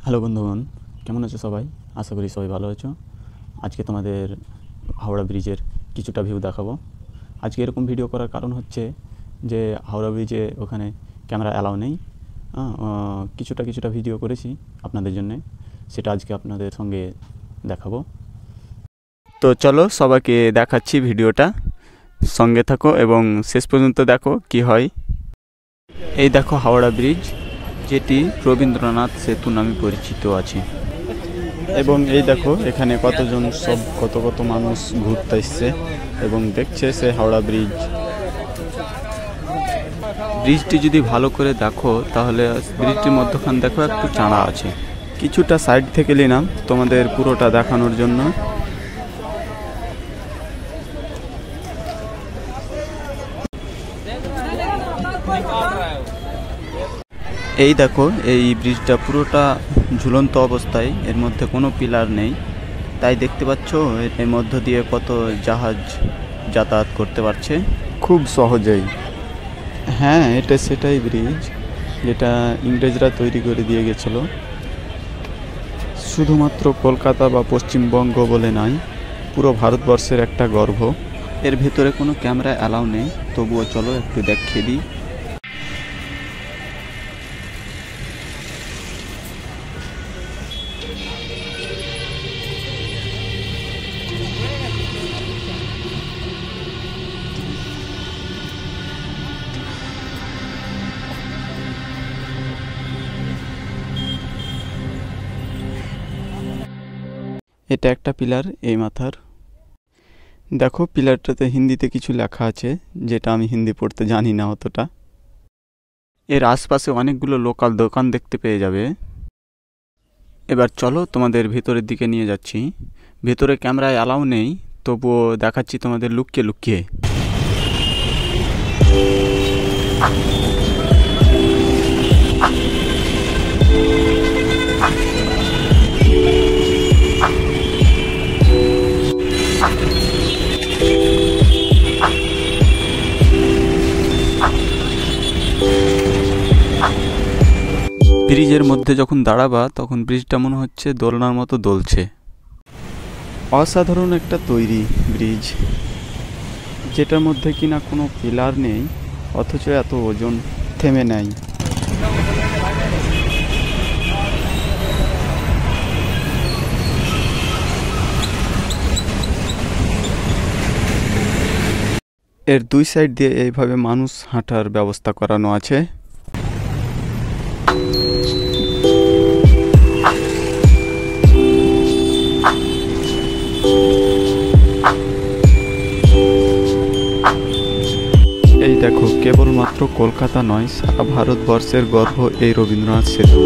Hello বন্ধুগণ, কেমন আছো সবাই? আশা করি সবাই ভালো আছো। আজকে তোমাদের হাওড়া ব্রিজের কিছুটা ভিউ দেখাবো। আজকে এরকম ভিডিও করার কারণ হচ্ছে যে হাওড়া ব্রিজে ওখানে ক্যামেরা অ্যালাউ নেই। কিছুটা ভিডিও করেছি আপনাদের জন্যে, সেটা আজকে আপনাদের সঙ্গে দেখাবো। তো চলো সবাইকে দেখাচ্ছি ভিডিওটা, সঙ্গে থাকো এবং শেষ পর্যন্ত দেখো কি হয়। এই দেখো হাওড়া ব্রিজ, যেটি রবীন্দ্রনাথ সেতু নামে পরিচিত আছে। এবং এই দেখো এখানে কতজন কত মানুষ ঘুরতে এসছে এবং দেখছে সে হাওড়া ব্রিজ। ব্রিজটি যদি ভালো করে দেখো তাহলে ব্রিজটির মধ্যখান দেখো একটু চাঁড়া আছে। কিছুটা সাইড থেকে নিলাম তোমাদের পুরোটা দেখানোর জন্য। এই দেখো এই ব্রিজটা পুরোটা ঝুলন্ত অবস্থায়, এর মধ্যে কোনো পিলার নেই, তাই দেখতে পাচ্ছ এর মধ্য দিয়ে কত জাহাজ যাতায়াত করতে পারছে খুব সহজেই। হ্যাঁ, এটা সেটাই ব্রিজ যেটা ইংরেজরা তৈরি করে দিয়ে গেছিল। শুধুমাত্র কলকাতা বা পশ্চিমবঙ্গ বলে নয়, পুরো ভারতবর্ষের একটা গর্ব। এর ভেতরে কোনো ক্যামেরা অ্যালাউ নেই, তবুও চলো একটু দেখিয়ে দিই। এটা একটা পিলার এই মাথার। দেখো পিলারটাতে হিন্দিতে কিছু লেখা আছে, যেটা আমি হিন্দি পড়তে জানি না অতটা। এর আশপাশে অনেকগুলো লোকাল দোকান দেখতে পেয়ে যাবে। এবার চলো তোমাদের ভেতরের দিকে নিয়ে যাচ্ছি। ভেতরে ক্যামেরায় অ্যালাউ নেই, তবুও দেখাচ্ছি তোমাদের লুকিয়ে লুকিয়ে। ব্রিজের মধ্যে যখন দাঁড়াবা তখন ব্রিজটা মনে হচ্ছে দোলনার মতো দোলছে। অসাধারণ একটা তৈরি ব্রিজ, যেটার মধ্যে কিনা কোনো পিলার নেই, অথচ এত ওজন থেমে নেয়। এর দুই সাইড দিয়ে এইভাবে মানুষ হাঁটার ব্যবস্থা করানো আছে। এই দেখো, কেবলমাত্র কলকাতা নয়, সারা ভারতবর্ষের গর্ব এই রবীন্দ্রনাথ সেতু।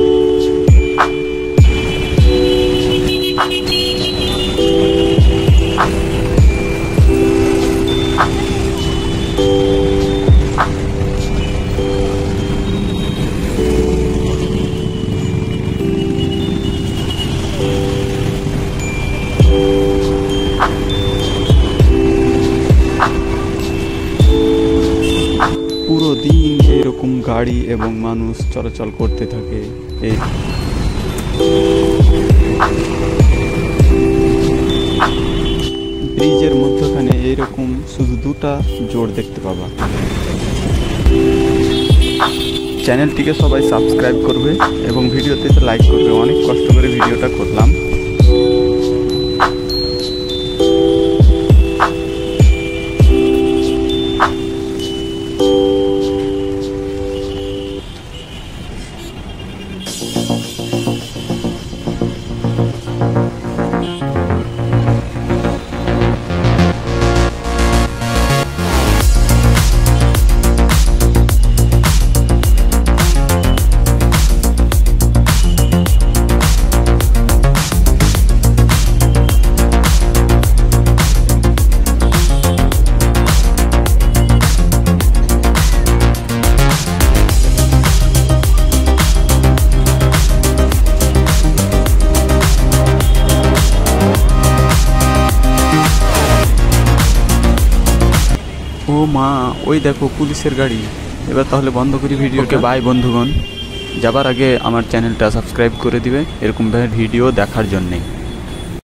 পুরো দিন এরকম গাড়ি এবং মানুষ চলাচল করতে থাকে। এই ব্রিজের মধ্যখানে এইরকম শুধু দুটা জোড় দেখতে পাবা। চ্যানেলটিকে সবাই সাবস্ক্রাইব করবে এবং ভিডিওতে লাইক করবে। অনেক কষ্ট করে ভিডিওটা করলাম। ও মা, ওই দেখো পুলিশের গাড়ি। এবার তাহলে বন্ধ করি ভিডিওকে। বাই বন্ধুগণ। যাবার আগে আমার চ্যানেলটা সাবস্ক্রাইব করে দিবে এরকম ভিডিও দেখার জন্যে।